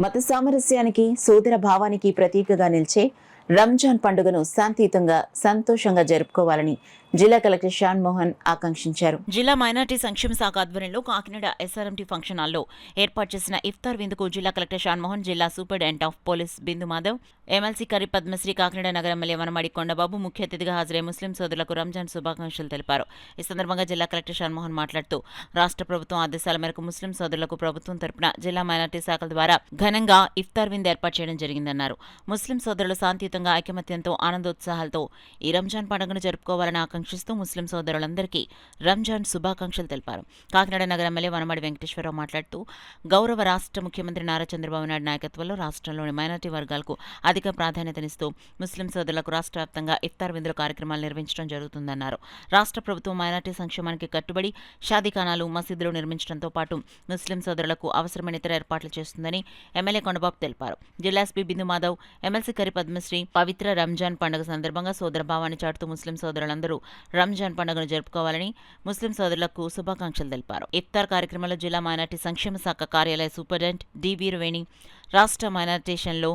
మత సామరస్యానికి సోదర భావానికి ప్రతీకగా నిలిచే రంజాన్ పండుగను శాంతియుతంగా సంతోషంగా జరుపుకోవాలని జిల్లా కలెక్టర్ షాన్ మోహన్ ఆకాంక్షించారు. జిల్లా మైనార్టీ సంక్షేమ శాఖ ఆధ్వర్యంలో కాకినాడ ఎస్ఆర్ఎంటీ ఫంక్షన్ హాల్లో ఏర్పాటు చేసిన ఇఫ్తార్ విందుకు జిల్లా కలెక్టర్ షాన్ మోహన్, జిల్లా superintendent of police Bindu Madhav, MLC కరి పద్మశ్రీ, కాకినాడ నగర ఎమ్మెల్యే వనమాడి కొండబాబు ముఖ్య అతిథిగా హాజరై ముస్లిం సోదరులకు రంజాన్ శుభాకాంక్షలు తెలిపారు. ఈ సందర్భంగా జిల్లా కలెక్టర్ షాన్ మోహన్ మాట్లాడుతూ రాష్ట్ర ప్రభుత్వం ఆదేశాల మేరకు ముస్లిం సోదరులకు ప్రభుత్వం తరపున జిల్లా మైనార్టీ శాఖల ద్వారా ఘనంగా ఇఫ్తార్ విందు ఏర్పాటు చేయడం జరిగిందన్నారు. ముస్లిం సోదరులు శాంతియుతంగా ఐకమత్యంతో ఆనందోత్సాహాలతో ఈ రంజాన్ పండుగను జరుపుకోవాలని ఆకాంక్షిస్తూ ముస్లిం సోదరులందరికీ రంజాన్ శుభాకాంక్షలు తెలిపారు. కాకినాడ నగర ఎమ్మెల్యే వనమాడి వెంకటేశ్వరరావు మాట్లాడుతూ గౌరవ రాష్ట్ర ముఖ్యమంత్రి నారా చంద్రబాబు నాయుడు నాయకత్వంలో రాష్ట్రంలోని మైనార్టీ వర్గాలకు అధిక ప్రాధాన్యతనిస్తూ ముస్లిం సోదరులకు రాష్ట్ర వ్యాప్తంగా ఇఫ్తార్ విందుల కార్యక్రమాలు నిర్వహించడం జరుగుతుందన్నారు. రాష్ట్ర ప్రభుత్వం మైనార్టీ సంక్షేమానికి కట్టుబడి షాదీఖానాలు, మసీదులు నిర్మించడంతో పాటు ముస్లిం సోదరులకు అవసరమైన ఇతర ఏర్పాట్లు చేస్తుందని ఎమ్మెల్యే కొండబాబు తెలిపారు. జిల్లా ఎస్పీ బిందు మాధవ్, ఎమ్మెల్సీ కరి పద్మశ్రీ పవిత్ర రంజాన్ పండుగ సందర్భంగా సోదర భావాన్ని చాటుతూ ముస్లిం సోదరులందరూ రంజాన్ పండుగను జరుపుకోవాలని ముస్లిం సోదరులకు శుభాకాంక్షలు తెలిపారు. ఇఫ్తార్ కార్యక్రమంలో జిల్లా మైనార్టీ సంక్షేమ శాఖ కార్యాలయ సూపరింటెండెంట్ డి వీరవేణి, రాష్ట్ర మైనార్టీషన్లో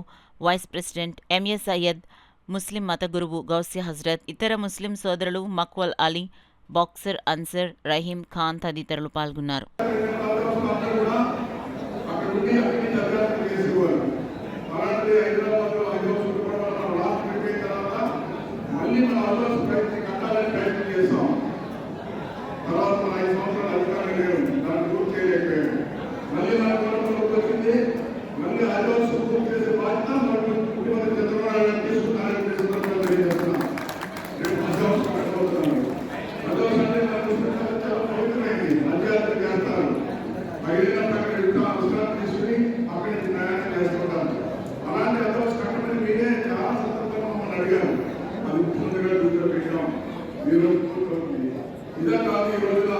వైస్ ప్రెసిడెంట్ ఎంఏ సయ్యద్, ముస్లిం మత గురువు గౌసియా హజ్రత్, ఇతర ముస్లిం సోదరులు మక్వల్ అలీ, బాక్సర్ అన్సర్, రహీం ఖాన్ తదితరులు పాల్గొన్నారు. ఇదే కాదు, ఈ రోజున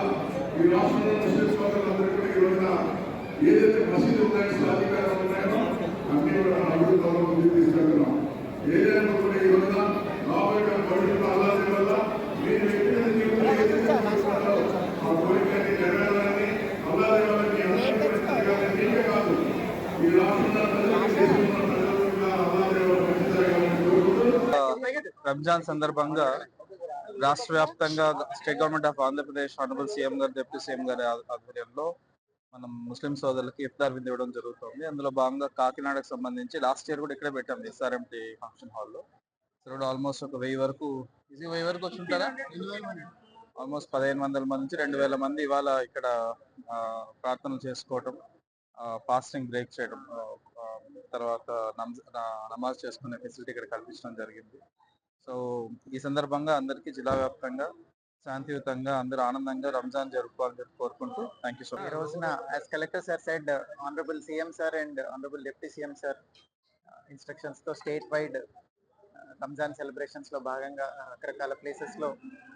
ఈ రాష్ట్రంలో ముస్లిం సోదరులందరికీ కూడా ఈ రోజున ఏదైతే మసీదు ఉన్నాయో, సాధికారం ఉన్నాయో అన్ని కూడా అభివృద్ధిలో ముందుకు తీసుకెళ్తున్నాం. ఏదైనా కూడా ఈ రోజున రాబోయే భవిష్యత్తు అల్లాహ్ వల్ల మీరు వ్యక్తిగత జీవితంలో ఏదైతే ఆ కోరికని నెరవేరాలని అల్లాహ్ వాళ్ళకి మీకే కాదు ఈ రాష్ట్రంలో ప్రజలకు, దేశంలో ప్రజలకు కూడా అల్లాహ్ వాళ్ళ మంచి జరగాలని కోరుకుంటూ రంజాన్ సందర్భంగా రాష్ట్ర వ్యాప్తంగా state government of Andhra Pradesh honourable CM గారు, డిప్యూటీ సీఎం గారి ఆధ్వర్యంలో మనం ముస్లిం సోదరులకి ఇఫ్తార్ విందు ఇవ్వడం జరుగుతుంది. అందులో భాగంగా కాకినాడకు సంబంధించి లాస్ట్ ఇయర్ కూడా ఇక్కడే పెట్టాం ఎస్ఆర్ఎంటీ ఫంక్షన్ హాల్లో. ఇక్కడ ఆల్మోస్ట్ ఒక 1000 వరకు వచ్చి ఉంటారా, ఆల్మోస్ట్ 1500 మంది నుంచి 2000 మంది ఇవాళ ఇక్కడ ప్రార్థనలు చేసుకోవటం, ఫాస్టింగ్ బ్రేక్ చేయడం, తర్వాత నమాజ్ చేసుకునే ఫెసిలిటీ ఇక్కడ కల్పించడం జరిగింది. సో ఈ సందర్భంగా అందరికీ జిల్లా వ్యాప్తంగా శాంతియుతంగా అందరూ ఆనందంగా రంజాన్ జరుపుకోవాలని కోరుకుంటూ థ్యాంక్ యూ సో మచ్. ఈ రోజున as collector sir said, honourable CM sir and honourable deputy CM sir instructions తో స్టేట్ వైడ్ రంజాన్ సెలబ్రేషన్స్ లో భాగంగా రకరకాల ప్లేసెస్ లో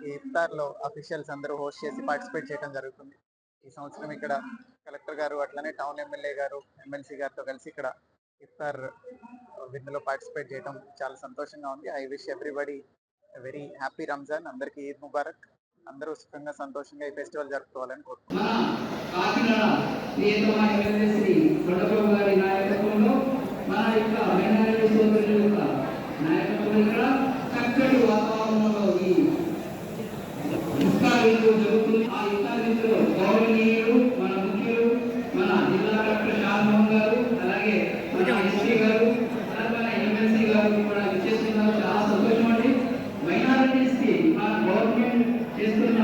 ఈ ఇఫ్తార్ లో అఫీషియల్స్ అందరూ హోస్ట్ చేసి పార్టిసిపేట్ చేయడం జరుగుతుంది. ఈ సంవత్సరం ఇక్కడ కలెక్టర్ గారు అట్లనే టౌన్ ఎమ్మెల్యే గారు, ఎమ్మెల్సీ గారితో కలిసి ఇక్కడ ఇఫ్తార్ విందులో పార్టిసిపేట్ చేయడం చాలా సంతోషంగా ఉంది. I wish everybody very happy Ramzan. అందరికీ ఈద్ ముబారక్. అందరూ సుఖంగా సంతోషంగా ఈ ఫెస్టివల్ జరుపుకోవాలని గవర్నమెంట్ చేస్తున్న